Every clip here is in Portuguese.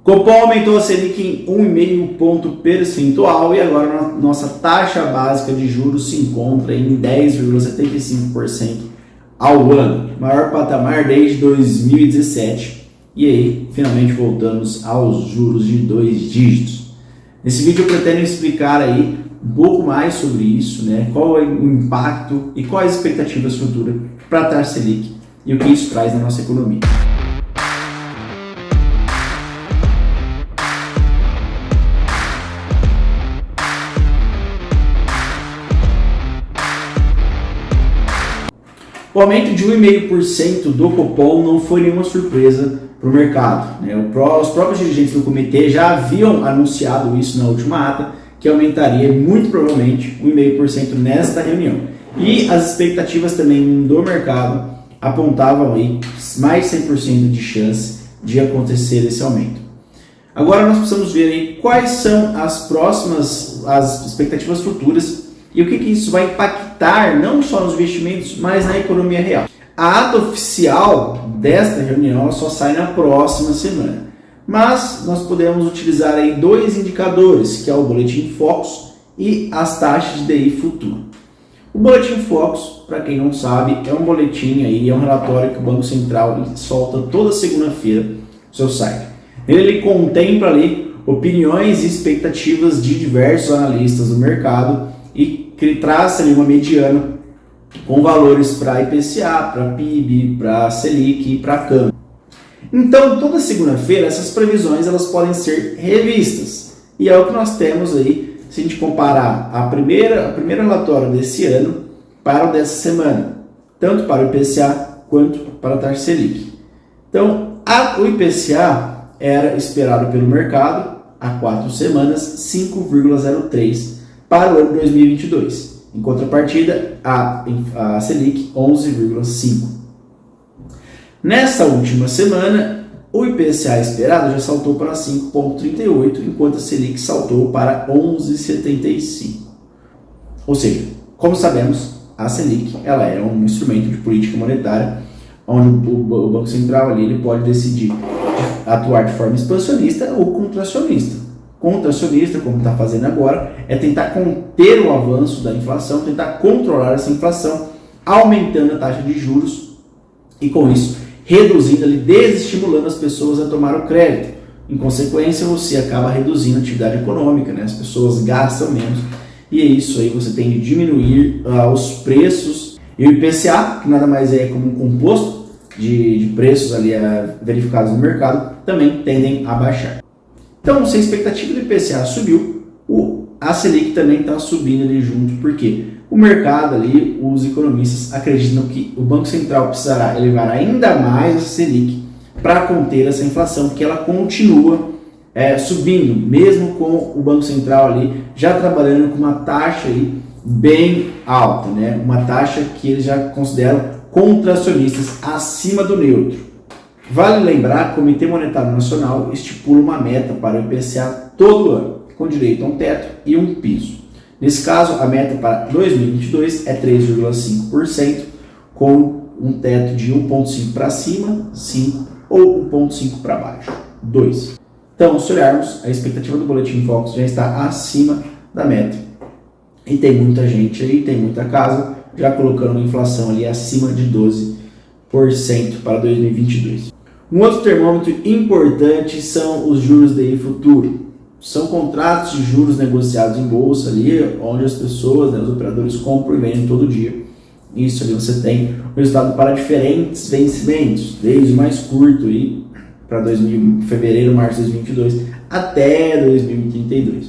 Copom aumentou a Selic em 1,5 ponto percentual e agora nossa taxa básica de juros se encontra em 10,75% ao ano, maior patamar desde 2017. E aí, finalmente voltamos aos juros de 2 dígitos. Nesse vídeo eu pretendo explicar aí um pouco mais sobre isso, né? Qual é o impacto e quais as expectativas futuras para a taxa Selic e o que isso traz na nossa economia. O aumento de 1,5% do Copom não foi nenhuma surpresa para o mercado, né? Os próprios dirigentes do comitê já haviam anunciado isso na última ata, que aumentaria muito provavelmente 1,5% nesta reunião. E as expectativas também do mercado apontavam aí mais 100% de chance de acontecer esse aumento. Agora nós precisamos ver aí quais são as expectativas futuras e o que isso vai impactar não só nos investimentos, mas na economia real. A ata oficial desta reunião só sai na próxima semana, mas nós podemos utilizar aí dois indicadores, que é o Boletim Focus e as taxas de DI futuro. O Boletim Focus, para quem não sabe, é um boletim aí, é um relatório que o Banco Central solta toda segunda-feira no seu site. Ele contempla ali opiniões e expectativas de diversos analistas do mercado e que traça ali uma mediana com valores para IPCA, para PIB, para Selic e para câmbio. Então, toda segunda-feira, essas previsões elas podem ser revistas. E é o que nós temos aí, se a gente comparar o primeiro relatório desse ano para o dessa semana, tanto para o IPCA quanto para a taxa Selic. Então, o IPCA era esperado pelo mercado há 4 semanas 5,03 para o ano 2022. Em contrapartida, a Selic 11,5. Nessa última semana, o IPCA esperado já saltou para 5,38, enquanto a Selic saltou para 11,75. Ou seja, como sabemos, a Selic ela é um instrumento de política monetária, onde o Banco Central ali, ele pode decidir atuar de forma expansionista ou contracionista. Contracionista, como está fazendo agora, é tentar conter o avanço da inflação, tentar controlar essa inflação, aumentando a taxa de juros e com isso reduzindo ali, desestimulando as pessoas a tomar o crédito. Em consequência, você acaba reduzindo a atividade econômica, né? As pessoas gastam menos e é isso aí, você tem de diminuir os preços. E o IPCA, que nada mais é como um composto de preços ali verificados no mercado, também tendem a baixar. Então, se a expectativa do IPCA subiu, a Selic também está subindo ali junto, porque o mercado ali, os economistas acreditam que o Banco Central precisará elevar ainda mais a Selic para conter essa inflação, porque ela continua subindo, mesmo com o Banco Central ali já trabalhando com uma taxa aí bem alta, né? Uma taxa que eles já consideram contracionistas acima do neutro. Vale lembrar que o Comitê Monetário Nacional estipula uma meta para o IPCA todo ano, com direito a um teto e um piso. Nesse caso, a meta para 2022 é 3,5%, com um teto de 1,5% para cima, 5%, ou 1,5% para baixo, 2%. Então, se olharmos, a expectativa do Boletim Focus já está acima da meta. E tem muita gente aí, tem muita casa, já colocando uma inflação ali acima de 12% para 2022. Um outro termômetro importante são os juros DI futuro. São contratos de juros negociados em bolsa ali, onde as pessoas, né, os operadores compram e vendem todo dia. Isso ali você tem o resultado para diferentes vencimentos, desde o mais curto aí, para fevereiro, março de 2022, até 2032.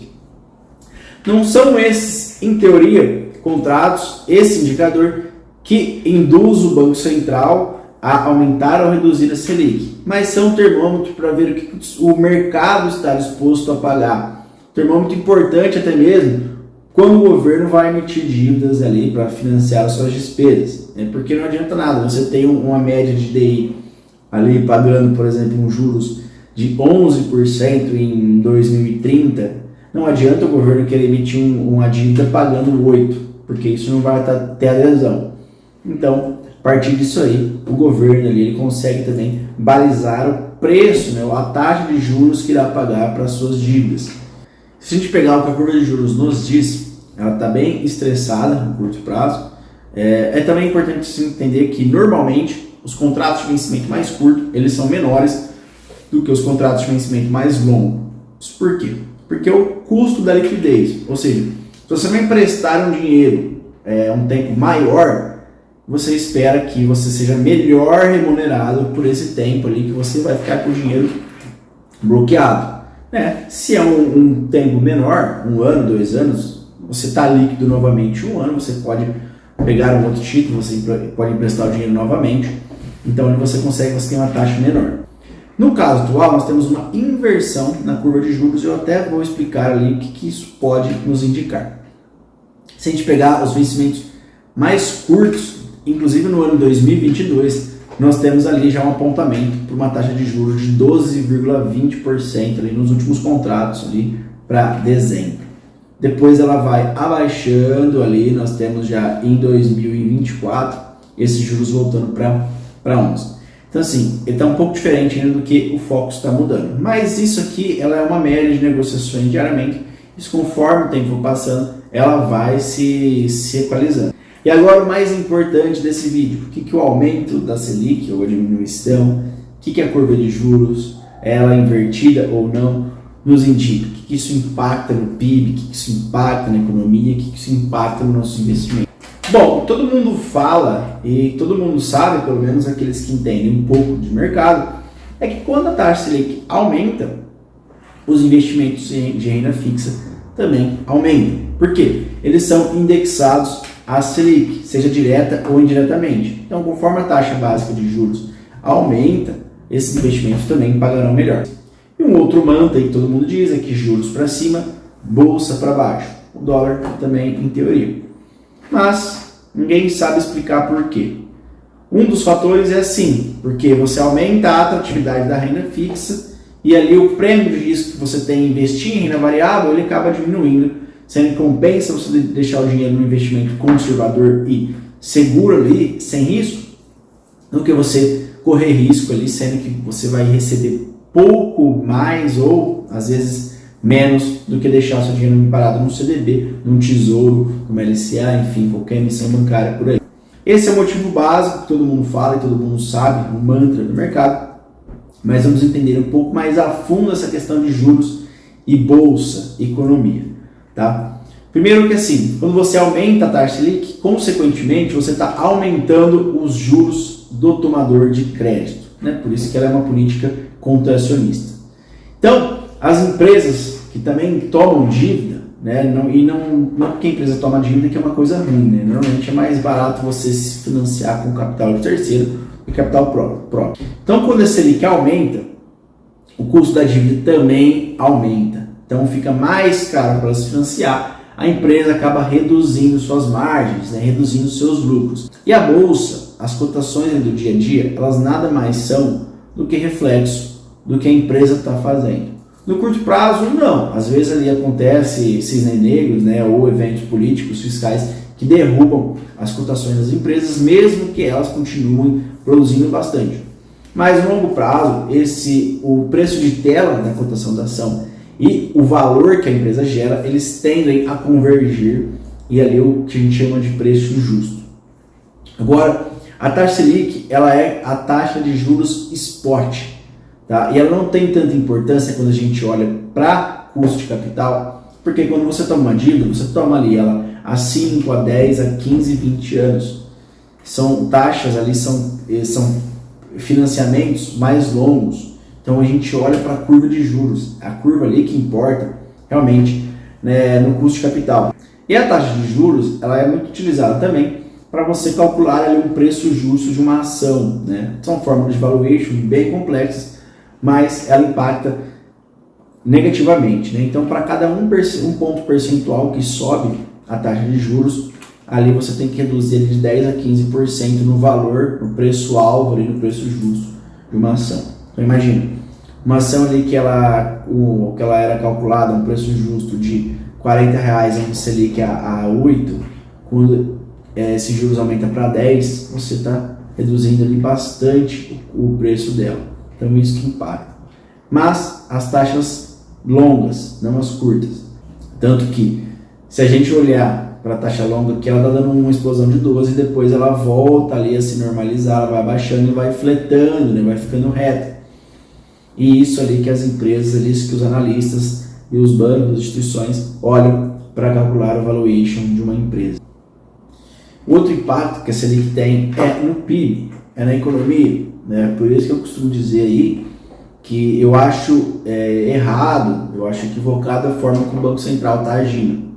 Não são esses, em teoria, contratos, esse indicador, que induz o Banco Central a aumentar ou reduzir a Selic, mas são termômetros para ver o que o mercado está disposto a pagar. Termômetro importante até mesmo quando o governo vai emitir dívidas ali para financiar as suas despesas, né? Porque não adianta nada, você tem uma média de DI ali pagando, por exemplo, um juros de 11% em 2030, não adianta o governo querer emitir uma dívida pagando 8%, porque isso não vai ter adesão. Então, a partir disso aí, o governo ali, ele consegue também balizar preço, né, a taxa de juros que irá pagar para suas dívidas. Se a gente pegar o que a curva de juros nos diz, ela está bem estressada no curto prazo. É também importante se entender que normalmente os contratos de vencimento mais curto, eles são menores do que os contratos de vencimento mais longo. Isso por quê? Porque o custo da liquidez, ou seja, se você vai emprestar um dinheiro um tempo maior, você espera que você seja melhor remunerado por esse tempo ali que você vai ficar com o dinheiro bloqueado. Se é um tempo menor, 1 ano, 2 anos, você está líquido novamente 1 ano, você pode pegar um outro título, você pode emprestar o dinheiro novamente, então você tem uma taxa menor. No caso atual, nós temos uma inversão na curva de juros e eu até vou explicar ali o que isso pode nos indicar. Se a gente pegar os vencimentos mais curtos, inclusive no ano 2022, nós temos ali já um apontamento para uma taxa de juros de 12,20% ali nos últimos contratos ali para dezembro. Depois ela vai abaixando ali, nós temos já em 2024 esses juros voltando para 11%. Então assim, ele está um pouco diferente ainda do que o foco está mudando. Mas isso aqui ela é uma média de negociações diariamente. Isso conforme o tempo for passando, ela vai se equalizando. E agora o mais importante desse vídeo, o que o aumento da Selic ou a diminuição, o que a curva de juros, ela invertida ou não, nos indica, o que isso impacta no PIB, o que isso impacta na economia, o que isso impacta no nosso investimento. Bom, todo mundo fala e todo mundo sabe, pelo menos aqueles que entendem um pouco de mercado, é que quando a taxa Selic aumenta, os investimentos de renda fixa também aumentam. Por quê? Eles são indexados à Selic, seja direta ou indiretamente. Então, conforme a taxa básica de juros aumenta, esses investimentos também pagarão melhor. E um outro mantra que todo mundo diz é que juros para cima, bolsa para baixo. O dólar também, em teoria. Mas ninguém sabe explicar por quê. Um dos fatores é assim, porque você aumenta a atratividade da renda fixa e ali o prêmio de risco que você tem em investir em renda variável, ele acaba diminuindo, sendo que compensa você deixar o dinheiro no investimento conservador e seguro ali, sem risco, do que você correr risco ali, sendo que você vai receber pouco mais ou às vezes menos do que deixar seu dinheiro parado num CDB, num tesouro, numa LCA, enfim, qualquer emissão bancária por aí. Esse é o motivo básico que todo mundo fala e todo mundo sabe, o mantra do mercado, mas vamos entender um pouco mais a fundo essa questão de juros e bolsa, economia, tá? Primeiro que assim, quando você aumenta a taxa Selic, consequentemente você está aumentando os juros do tomador de crédito, né? Por isso que ela é uma política contracionista. Então, as empresas que também tomam dívida, né, não porque a empresa toma dívida que é uma coisa ruim, né? Normalmente é mais barato você se financiar com capital de terceiro do que capital próprio. Então, quando a Selic aumenta, o custo da dívida também aumenta. Então, fica mais caro para se financiar, a empresa acaba reduzindo suas margens, né, reduzindo seus lucros. E a bolsa, as cotações do dia a dia, elas nada mais são do que reflexo do que a empresa está fazendo. No curto prazo, não. Às vezes ali acontece cisne negros, né, ou eventos políticos, fiscais, que derrubam as cotações das empresas, mesmo que elas continuem produzindo bastante. Mas no longo prazo, o preço de tela da cotação da ação e o valor que a empresa gera, eles tendem a convergir e ali o que a gente chama de preço justo. Agora, a taxa Selic, ela é a taxa de juros spot. Tá? E ela não tem tanta importância quando a gente olha para custo de capital, porque quando você toma uma dívida, você toma ali ela a 5, a 10, a 15, 20 anos. São taxas ali, são financiamentos mais longos. Então a gente olha para a curva de juros, a curva ali que importa realmente, né, no custo de capital. E a taxa de juros, ela é muito utilizada também para você calcular ali um preço justo de uma ação, né? São fórmulas de valuation bem complexas, mas ela impacta negativamente, né? Então, para cada um ponto percentual que sobe a taxa de juros, ali você tem que reduzir ele de 10 a 15% no valor, no preço-alvo, no preço justo de uma ação. Então, imagina, uma ação ali que ela era calculada, um preço justo de R$40, onde Selic a 8, quando esse juros aumenta para 10, você está reduzindo ali bastante o preço dela. Então isso que impacta. Mas as taxas longas, não as curtas. Tanto que, se a gente olhar para a taxa longa, que ela está dando uma explosão de 12 e depois ela volta ali a se normalizar, ela vai baixando e vai fletando, né? Vai ficando reta. E isso ali que as empresas, ali, isso que os analistas e os bancos, as instituições olham para calcular o valuation de uma empresa. O outro impacto que a Selic tem é no PIB, é na economia, né? Por isso que eu costumo dizer aí que eu acho errado, eu acho equivocado a forma como o Banco Central está agindo.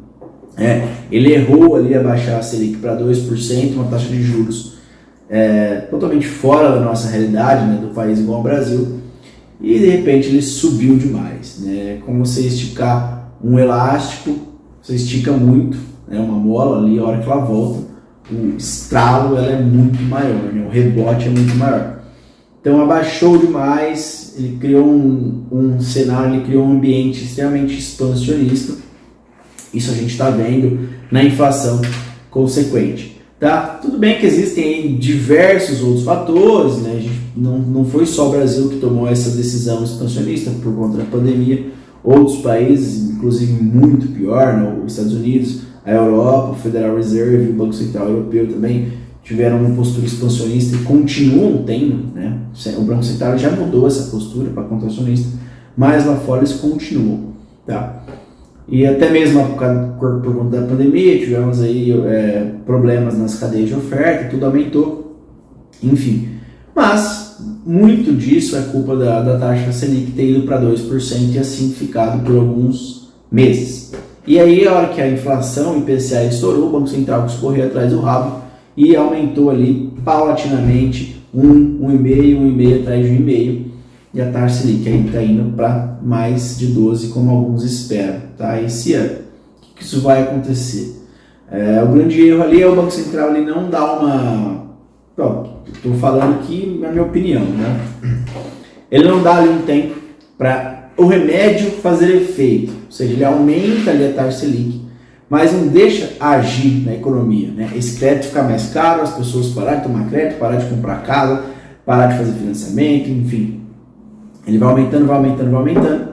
Ele errou ali a baixar a Selic para 2%, uma taxa de juros totalmente fora da nossa realidade, né, do país igual ao Brasil, e de repente ele subiu demais. Né? Como você esticar um elástico, você estica muito, né, uma mola ali, a hora que ela volta, o estralo ela é muito maior, né, o rebote é muito maior. Então abaixou demais, ele criou um cenário, ele criou um ambiente extremamente expansionista. Isso a gente está vendo na inflação consequente. Tá? Tudo bem que existem aí diversos outros fatores, né? A gente não foi só o Brasil que tomou essa decisão expansionista por conta da pandemia. Outros países, inclusive muito pior, né? Os Estados Unidos, a Europa, o Federal Reserve, o Banco Central Europeu também tiveram uma postura expansionista e continuam tendo, né? O Banco Central já mudou essa postura para contracionista, mas lá fora eles continuam, tá? E até mesmo por conta da pandemia, tivemos aí problemas nas cadeias de oferta, tudo aumentou, enfim. Mas muito disso é culpa da taxa Selic ter ido para 2% e assim ficado por alguns meses. E aí, a hora que a inflação, o IPCA estourou, o Banco Central quis correr atrás do rabo e aumentou ali paulatinamente 1,5 atrás de 1,5, e a taxa Selic aí está indo para mais de 12, como alguns esperam, tá? Esse ano. O que isso vai acontecer? O grande erro ali é o Banco Central ali não dar uma... Estou falando aqui na minha opinião, né? Ele não dá ali um tempo para o remédio fazer efeito, ou seja, ele aumenta ali a taxa Selic, mas não deixa agir na economia, né? Esse crédito ficar mais caro, as pessoas parar de tomar crédito, parar de comprar casa, parar de fazer financiamento, enfim. Ele vai aumentando,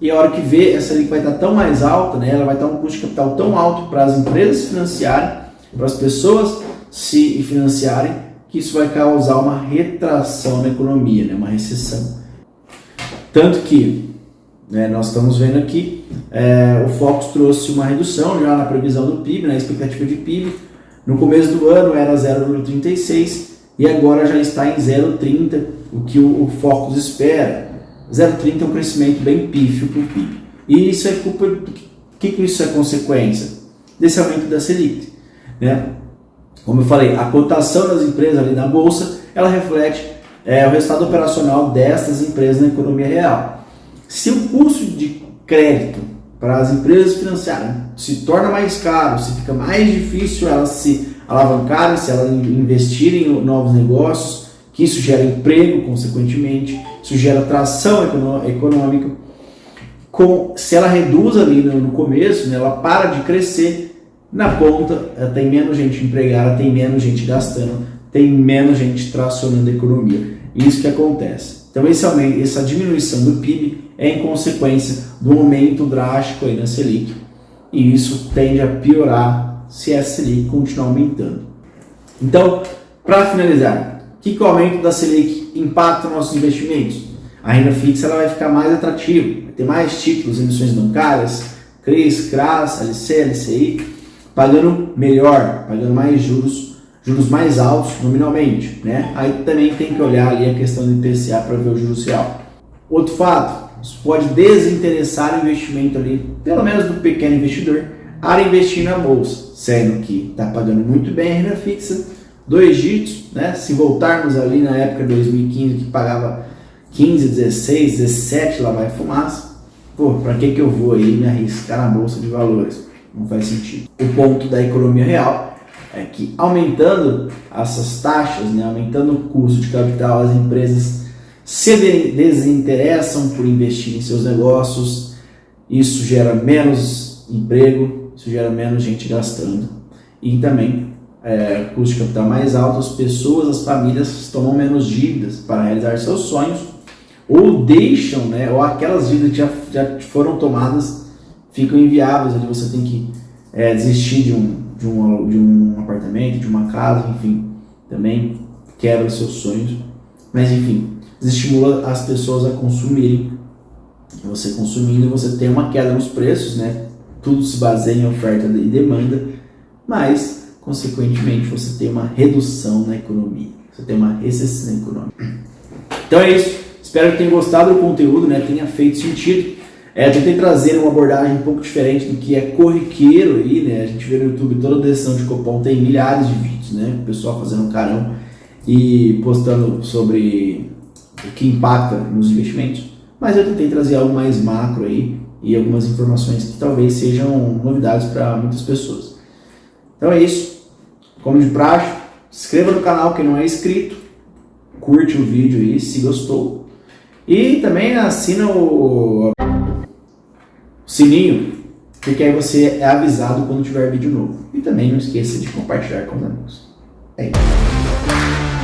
e a hora que vê, essa Selic vai estar tão mais alta, né? Ela vai estar um custo de capital tão alto para as empresas financiarem, para as pessoas se financiarem, que isso vai causar uma retração na economia, né? Uma recessão. Tanto que, né, nós estamos vendo aqui, o Focus trouxe uma redução já na previsão do PIB, na expectativa de PIB. No começo do ano era 0,36 e agora já está em 0,30, o que o Focus espera. 0,30 é um crescimento bem pífio para o PIB. E isso é culpa do que isso é consequência? Desse aumento da Selic, né? Como eu falei, a cotação das empresas ali na Bolsa, ela reflete o resultado operacional destas empresas na economia real. Se o custo de crédito para as empresas financiarem se torna mais caro, se fica mais difícil elas se alavancarem, se elas investirem em novos negócios, que isso gera emprego, consequentemente, isso gera tração econômica. Se ela reduz ali no começo, né, ela para de crescer, na ponta tem menos gente empregada, tem menos gente gastando, tem menos gente tracionando a economia. Isso que acontece. Então essa diminuição do PIB é em consequência do aumento drástico aí na Selic, e isso tende a piorar se a Selic continuar aumentando. Então, para finalizar, o que o aumento da Selic impacta nos nossos investimentos? A renda fixa ela vai ficar mais atrativa, vai ter mais títulos, emissões bancárias, CRIs, CRAS, LC, LCI, pagando melhor, pagando mais juros mais altos nominalmente, né? Aí também tem que olhar ali a questão do IPCA para ver o juros real. Outro fato, isso pode desinteressar o investimento ali, pelo menos do pequeno investidor, a investir na bolsa, sendo que está pagando muito bem a renda fixa, 2 dígitos, né? Se voltarmos ali na época de 2015 que pagava 15, 16, 17, lá vai fumaça, para que eu vou aí me arriscar na bolsa de valores? Não faz sentido. O ponto da economia real é que aumentando essas taxas, né, aumentando o custo de capital, as empresas se desinteressam por investir em seus negócios, isso gera menos emprego, isso gera menos gente gastando, e também custo de capital mais alto, as pessoas, as famílias tomam menos dívidas para realizar seus sonhos, ou deixam, né, ou aquelas dívidas que já foram tomadas ficam inviáveis, onde você tem que desistir de um apartamento, de uma casa, enfim, também quebra seus sonhos, mas enfim, desestimula as pessoas a consumirem. Você consumindo, você tem uma queda nos preços, né? Tudo se baseia em oferta e demanda, mas, consequentemente, você tem uma redução na economia, você tem uma recessão econômica. Então é isso, espero que tenham gostado do conteúdo, né? Tenha feito sentido. Tentei trazer uma abordagem um pouco diferente do que é corriqueiro aí, né? A gente vê no YouTube toda a decisão de Copom, tem milhares de vídeos, né? O pessoal fazendo carão e postando sobre o que impacta nos investimentos. Mas eu tentei trazer algo mais macro aí e algumas informações que talvez sejam novidades para muitas pessoas. Então é isso. Como de praxe, se inscreva no canal quem não é inscrito, curte o vídeo aí se gostou e também assina o sininho, porque aí você é avisado quando tiver vídeo novo. E também não esqueça de compartilhar com os amigos. É isso.